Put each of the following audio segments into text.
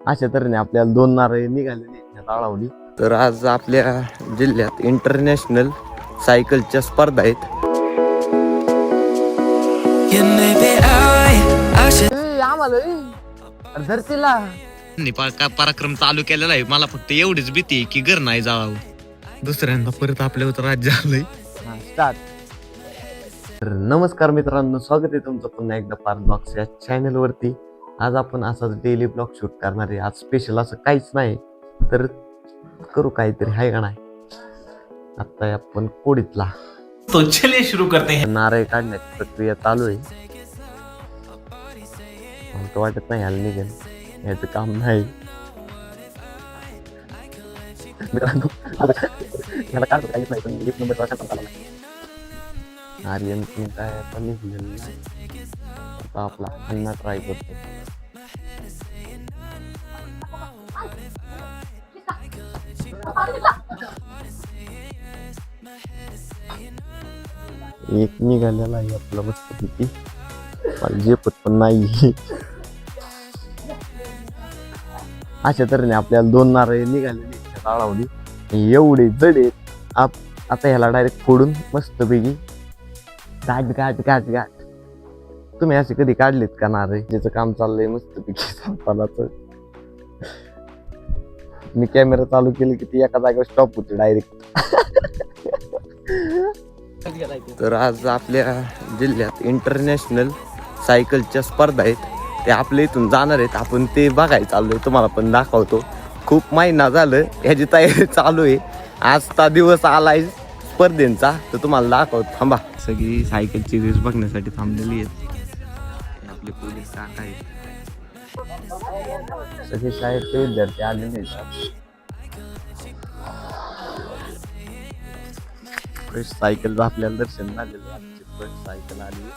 अशा तऱ्हेने आपल्याला 2 नारळ निघालेले ताळावली. तर आज आपल्या जिल्ह्यात इंटरनॅशनल सायकलच्या स्पर्धा आहेत. पराक्रम चालू केलेला आहे. मला फक्त एवढीच भीती आहे की घर नाही जावं, दुसऱ्यांदा परत आपल्यावर राज्य आलंय. स्टार्ट. तर नमस्कार मित्रांनो, स्वागत आहे तुमचं पुन्हा एकदा पार्थ ब्लॉग्स या चॅनल वरती. आज आपण असाच डेली ब्लॉग शूट करणार आहे. आज स्पेशल असं काहीच नाही, तर करू काहीतरी, आहे का नाही. आता आपण कोडीतला तो चलिए शुरू करते हैं. नारळ काढण्याची प्रक्रिया चालू आहे. मला तर वाटत नाही ह्याला निघेल, याचं काम नाही. मित्रांनो ह्याला काढतो काहीच नाही, पण एक नंबर आर्यन काय आता निघलेलं नाही. आता आपला अन्ना ट्राय करतो. एक निघालेला आहे आपला मस्त पैकी, मला झेपत पण नाही. अशा तऱ्हेने आपल्याला 2 नारळ निघालेले ताळावली. एवढे जड आहेत. आता ह्याला डायरेक्ट फोडून मस्त पैकी गाठ गाठ गाठ गाठ. तुम्ही असे कधी काढलेत का नारळ? ज्याचं काम चाललंय मस्त पैकी संपालाच. मी कॅमेरा चालू केलं की ती एका जागेवर स्टॉप होते डायरेक्ट. तर आज आपल्या जिल्ह्यात इंटरनॅशनल सायकलच्या स्पर्धा आहेत. ते आपल्या इथून जाणार आहेत. आपण ते बघायला चाललोय, तुम्हाला पण दाखवतो. खूप महिना झालं ह्याची तयारी चालू आहे. आजचा दिवस आलाय स्पर्धेंचा, तर तुम्हाला दाखवतो. थांबा. सगळी सायकलची रेस बघण्यासाठी थांबलेली आहेत. आपले पोलीस काका आहेत, सगळे शाळेचे विद्यार्थी आलेले आहेत. सायकल आपल्याला दर्शन झालेलं आहे. सायकल आली.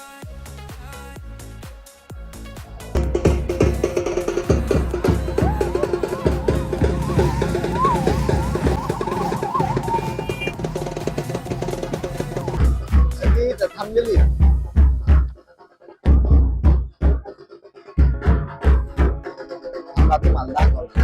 थांबलेली तुम्हाला दाखवतो.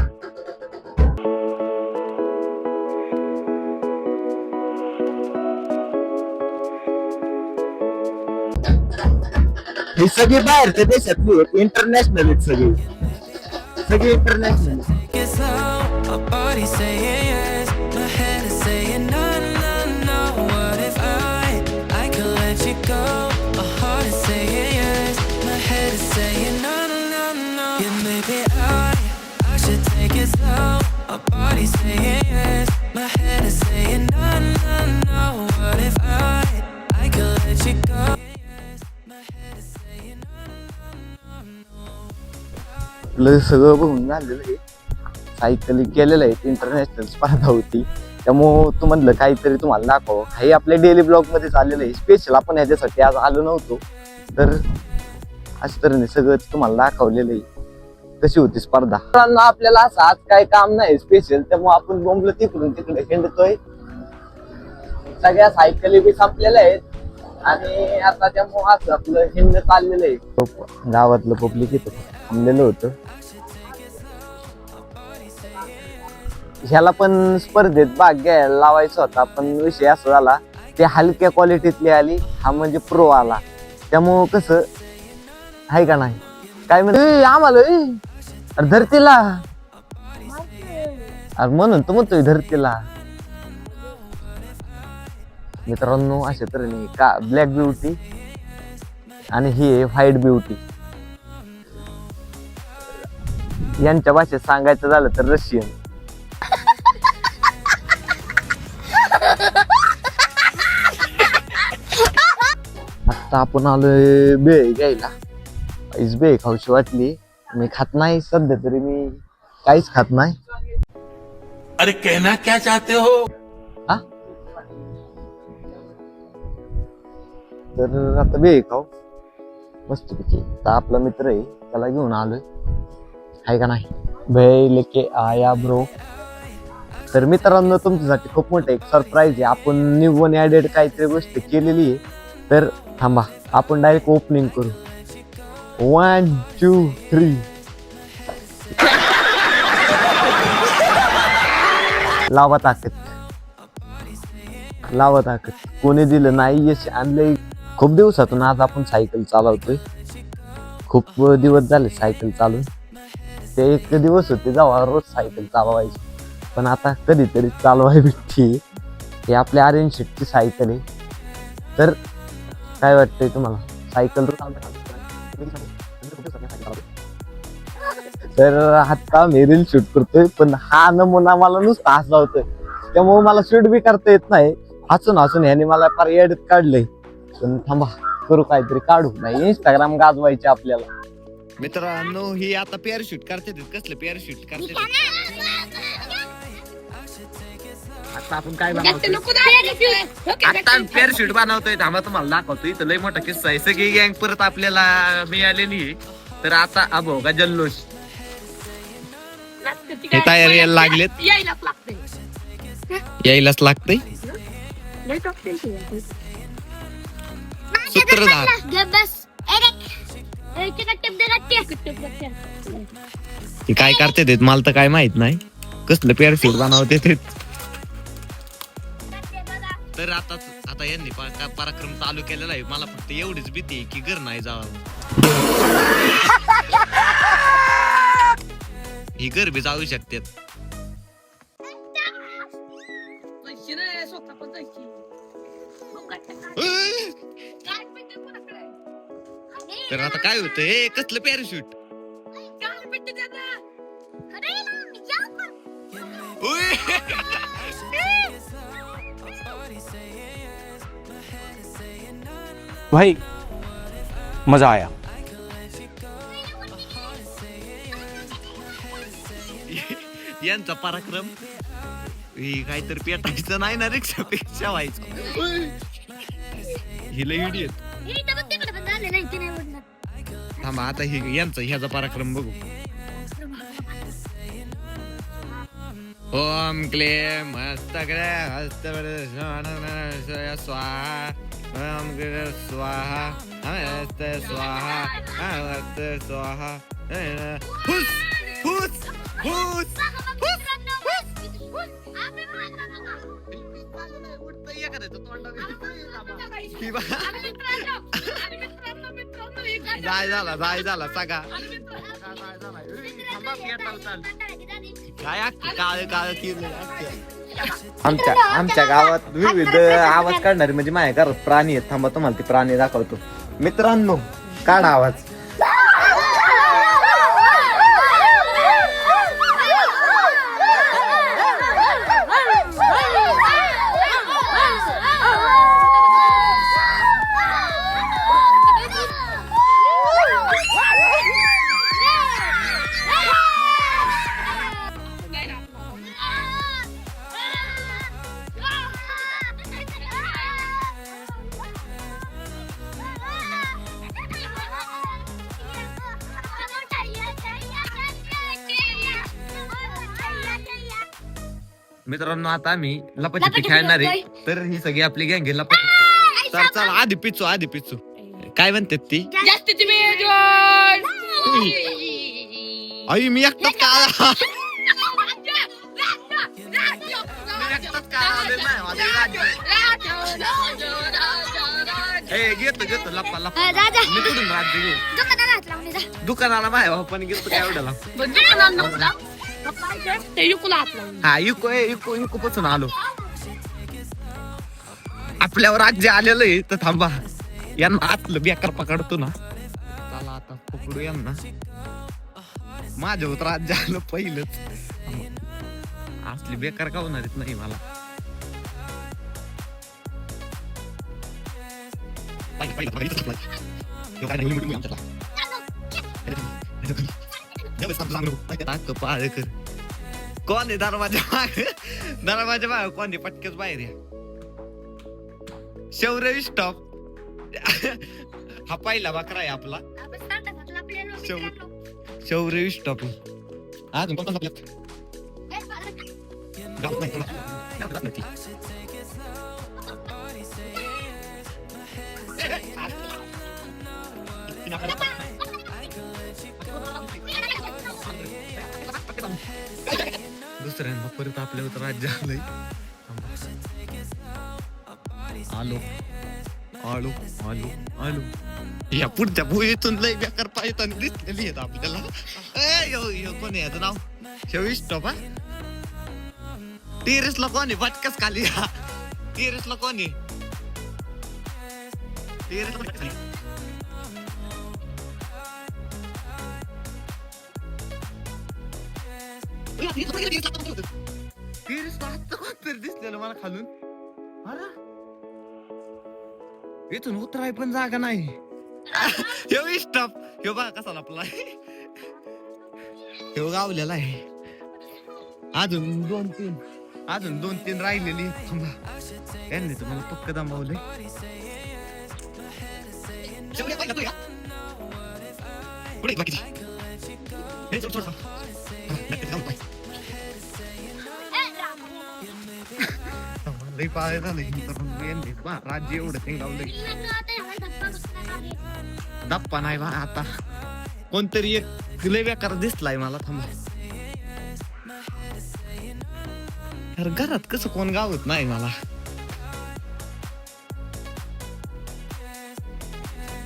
हे सगळे बाहेरच्या देशातली आहेत, इंटरनॅशनल आहेत सगळे इंटरनॅशनल. सगळं बघून झालेलं आहे. सायकल केलेलं आहे. इंटरनॅशनल स्पर्धा होती, त्यामुळं तू म्हणलं काहीतरी तुम्हाला दाखव. हे आपल्या डेली ब्लॉग मध्ये चाललेलं आहे. स्पेशल आपण ह्याच्यासाठी आज आलो नव्हतो, तर अशा तऱ्हेने सगळं तुम्हाला दाखवलेलं आहे. कशी होती स्पर्धा. आपल्याला असं आज काही काम नाही स्पेशल, त्यामुळे आपण बोंबलं तिकडून तिकडे हिंडतोय. सगळ्या सायकली बी संपलेल्या आहेत आणि आता त्यामुळे असं आपलं हिंड चाललेलं आहे. गावातलं पब्लिक इथं थांबलेलं होतं. ह्याला पण स्पर्धेत भाग घ्यायला लावायचा होता, पण विषय असा झाला, ते हलक्या क्वालिटीतली आली, हा म्हणजे प्रो आला. त्यामुळं कसं आहे का नाही, काय म्हणते आम्हाला अरे धरतीला, अरे म्हणून तो म्हणतोय धरतीला. मित्रांनो अशा तऱ्हेने का ब्लॅक ब्युटी आणि ही व्हाईट ब्युटी, यांच्या भाषेत सांगायचं झालं तर रशियन. आता आपण आलोय बेळ घ्यायला. बेळ खाऊशी वाटली. मी खात नाही सध्या तरी, मी काहीच खात नाही. अरे कहना क्या चाहते हो? हा, तर आता बेळ खाऊ मस्त पैकी. तर आपला मित्र आहे, त्याला घेऊन आलोय, आहे का नाही. बेळ लेके आया ब्रो. तर मित्रांनो तुमच्यासाठी खूप मोठं एक सरप्राईज आहे. आपण न्यू वन ऍडेड काहीतरी गोष्ट केलेली आहे. तर थांबा, आपण डायरेक्ट ओपनिंग करू. 1 2 3. लावा ताकद, लावा ताकद. कोणी दिलं नाही यश आणलंय. खूप दिवसातून आज आपण सायकल चालवतोय. खूप दिवस झाले सायकल चालून. ते एक दिवस होते जेव्हा रोज सायकल चालवायची, पण आता कधीतरी चालवाय भेटते. हे आपल्या आर्यन शेटची सायकल आहे. तर काय वाटतंय तुम्हाला सायकल? तर आता मी रील शूट करतोय, पण हा नमुना मला नुसता हसवतोय, त्यामुळे मला शूट बी करता येत नाही. हसून हसून ह्याने मला फार येड्यात काढलंय. पण थांबा, करू काहीतरी, काढू नाही इंस्टाग्राम गाजवायचे आपल्याला. मित्रांनो ही आता पॅराशूट करते. कसलं पॅराशूट करते? आता आपण काय बनवतोय? आता पॅराशूट बनवतोय. थांबा तुम्हाला दाखवतो. इथं लय मोठा किस्सा आहे. सगळी गँग परत आपल्याला मिळालेली आहे. तर आता अबो का जल्लोष, हे तयारी यायला लागलेत. यायलाच लागतंय. सूत्रधार हे काय करते ते मला तर काय माहित नाही. कसलं पॅराशूट बनवते ते. तर आता यांनी पराक्रम चालू केलेला आहे. मला फक्त एवढीच भीती आहे की घर नाही जावं. ही घर बी जाऊ शकतात. तर आता काय होतंय? कसलं पॅराशूट? भाई मजा आया. यांचा पराक्रम ही काहीतरी पेटायचं नाही ना, रिक्षापेक्षा व्हायचं. हिला इडियट. थांबा आता ह्याचा पराक्रम बघू. ओम क्लेम हस्तग्रे स्वाहा, ओम स्वाहा, स्वाहा, स्वाहा. हुस हुस हुस. जाय झाला सगळा. काय काळ काळ आमच्या गावात विविध आवाज काढणारे म्हणजे माझ्या घरात प्राणी आहेत. थांबा तुम्हाला ते प्राणी दाखवतो. मित्रांनो काढा आवाज. मित्रांनो आता आम्ही लपाछपी खेळणार आहे. तर ही सगळी आपली गँग आहे लपाछपी. तर चला आधी पिचू. काय म्हणतात ती? आई मी एकटाच का घेतो लप्पा मी कुठून राज्य घेऊ? दुकानाला माझ्या पण घेतो काय एवढ्याला. हा इको पासून आलो. आपल्यावर राज्य आलेलं आहे. तर थांबा यांना आतलं बेकार पकडतो ना. चला आता पकडू यांना. माझ्या होत राज्य आलं पहिलंच. असली बेकार का होणार नाही मला. कोण आहे दरवाजा माग कोण आहे? पटकेच बाहेर या. शौर्य स्टॉप. हा पहिला बकरा आहे आपला. शौर्य स्टॉप. अजून कोणता दुसऱ्यांदा परत आपल्यावर राज्य आलंय. आलो आलो आलो आलो. या पुढच्या भुईतून लय बेकार पायताना दिसलेली आहेत आपल्याला. कोण आहे याचं नाव? शविश टॉप. टेरेसला कोण आहे? भटकस खाली. टेरेसला कोण आहे? टेरेसला खाली. टेरेसला आत्ता कोणतरी दिसलेलं मला खालून. अरे इथून उतराय पण जागा नाही. ह्यो स्टॉप. ह्यो बघा कसा लपलाय. ह्यो गावलेला आहे. अजून दोन तीन राहिलेली. थांबा, यांनी तुम्हाला पक्क दमावलंय. पुढे बाकीची. हे सोड, सोड, सोड. लई पाय झालंय. राज्य एवढं थिंगावलंय. दप्पा नाही बा आता. कोणतरी एक लय बेकार दिसलाय मला. थांबा, यार घरात कसं कोण गावत नाही मला.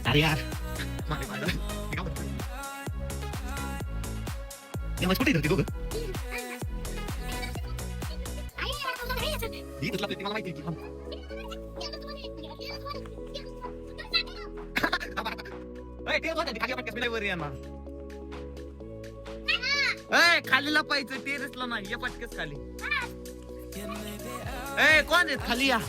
अरे यार कुठे धरते दोघं? मला माहिती खाली लपायचं. टेरेसला नाही. या पटकस खाली. कोण आहेत खाली? या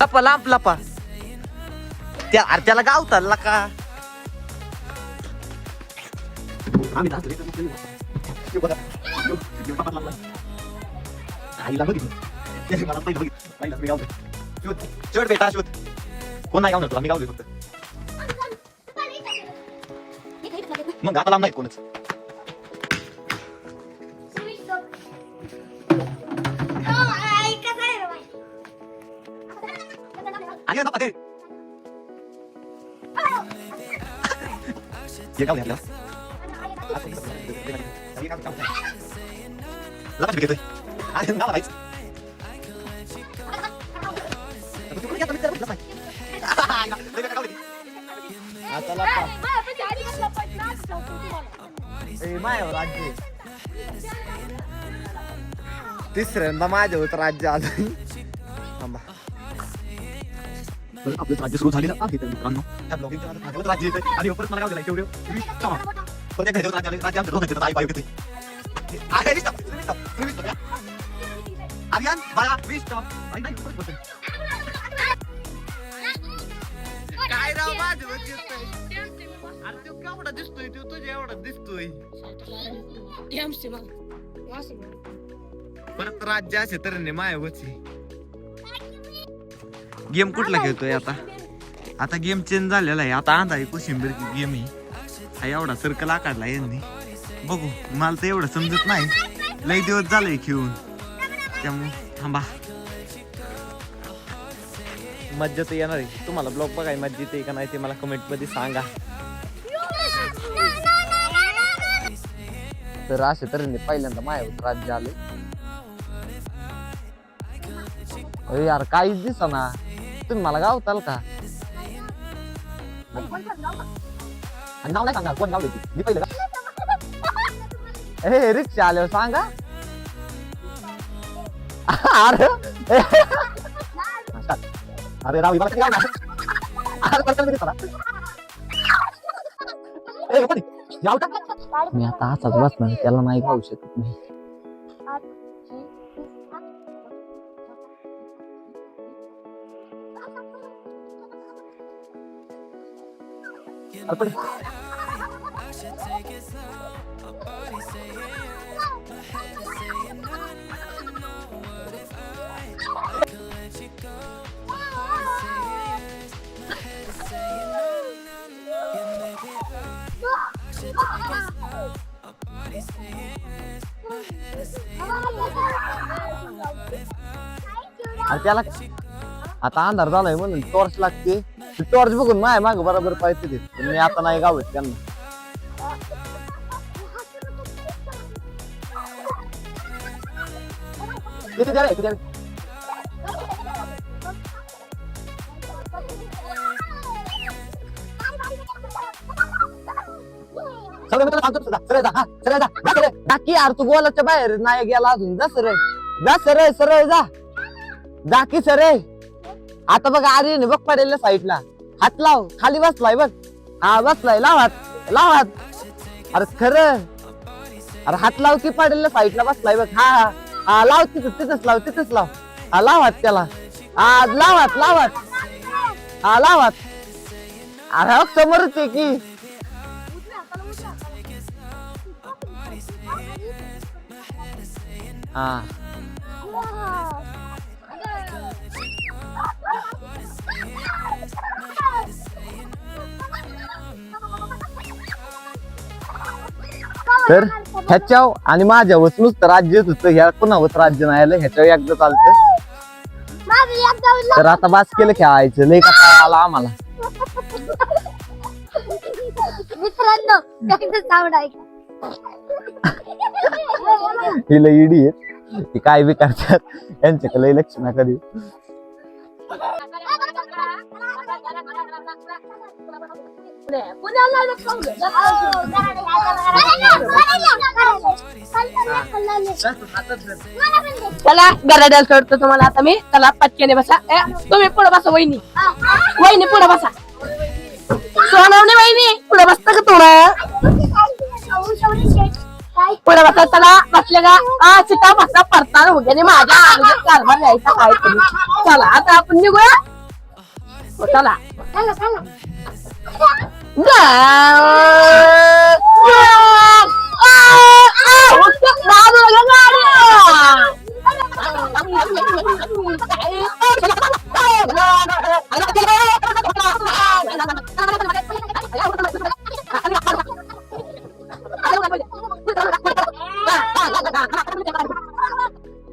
लपा, लांब लपा. त्याला गावताल का? आम्ही शोध बेटा, शोध. कोण नाही गावणार तुला? मी गावलोय फक्त. मग आता लांब नाही कोणच. आणि आता पाहते. ये गावले आपल्याला. लपा घेतोय. आणि नाव राहायचं. आता लपा. मायावर राज्य. तिसऱ्यांदा माझ्यावर राज्य आलं. थांबा, आपलं राज्य सुरू झालेलं आहे तर मित्रांनो. त्या ब्लॉगिंगच्या राज्य येतं आणि परत मला गाव दिलाय तेवढे. परत एक राज्य आले. राज्य आमच्या दोघांचे आई पाहिजे होते. अभियान बाळा वीस स्टॉप. काय राव माझ्यावर दिसतोय? अरे तो केवढा दिसतोय? तो तुझ्या एवढा दिसतोय. परत राज्य असे तर मायावरची. गेम कुठला खेळतोय आता? आता गेम चेंज झालेला आहे. आता आंधा कोशिंबीर गेम आहे. हा एवढा सर्कल आकारला यांनी. बघू, मला तर एवढं समजत नाही. लई दिवस झालंय खेळून. त्यामुळे थांबा. मज्जा तर येणार आहे. तुम्हाला ब्लॉग बघाय मज्जा येते का नाही ते मला कमेंट मध्ये सांगा. तर असे तऱ्हेने पहिल्यांदा माझ्यावर राज्य आले. अरे यार काहीच दिसना. तुम्ही मला गावताल का? नाव नाही सांगा कोण गावले. मी पहिलं हे रिक्षा आल्यावर सांगा. अरे अरे राव मी आता असाच बसणार. त्याला नाही गावू शकत मी. आणि त्याला आता अंधार झालाय म्हणून टॉर्च लागते. टॉर्च बघून माय माग बरोबर पाहिजे ते, पण मी आता नाही गावत त्यांना. किती द्या, किती द्या. सगळे मित्र सांगतो तुला, सरळ जा, हा, सरळ जा, जा सरळ. जा की यार, तू गोलाच्या बाहेर नाही गेला अजून. जा सरळ, जा सरळ, सरळ जा, जा की सरळ. आता बघ आर्यन बघ पडेल साईडला, हात लाव, खाली बसलाय बघ. हा बसलाय, लाव हात, लाव हात. अरे खरं, अरे हात लाव की पडेल साईडला बसलाय बघ. हा हा हा, लाव तिथं, तिथंच लाव, तिथंच लाव. हा लाव हात त्याला, हा लाव हात, लाव हात, हा लाव हात. अरे बघ समोरच आहे की. हा तर ह्याच्यावर आणि माझ्यावर नुसतं राज्यच होतं, ह्या कुणावरच राज्य नाही आलं. ह्याच्यावर एकदा चालतं. तर आता बास केलं खेळायचं, लय का आला आम्हाला. मित्रांनो साऊंड ऐका. ही लय इडी आहेत, ती काय बी करतात, यांच्याकडे लय लक्ष नका देऊ. चला गराड्याला सोडतो तुम्हाला आता मी. चला पटकेने बसा. तुम्ही पुढे बसा. वहिनी वहिनी पुढे बसा. सोनवणे वहिनी पुढे बसता का थोडं पुढे बसा. चला बसले का चिता बसा पडताना उद्याने माझ्या कारभार यायचा काय तुम्ही. चला आता आपण निघूया. चला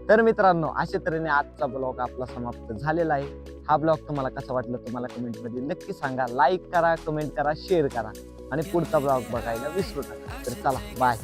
तर मित्रांनो, अशा तऱ्हेने आजचा ब्लॉग आपला समाप्त झालेला आहे. हा ब्लॉग तुम्हाला कसा वाटला तुम्हाला कमेंट मध्ये नक्की सांगा. लाईक करा, कमेंट करा, शेअर करा आणि पुढचा ब्लॉग बघायला विसरू नका. तर चला बाय.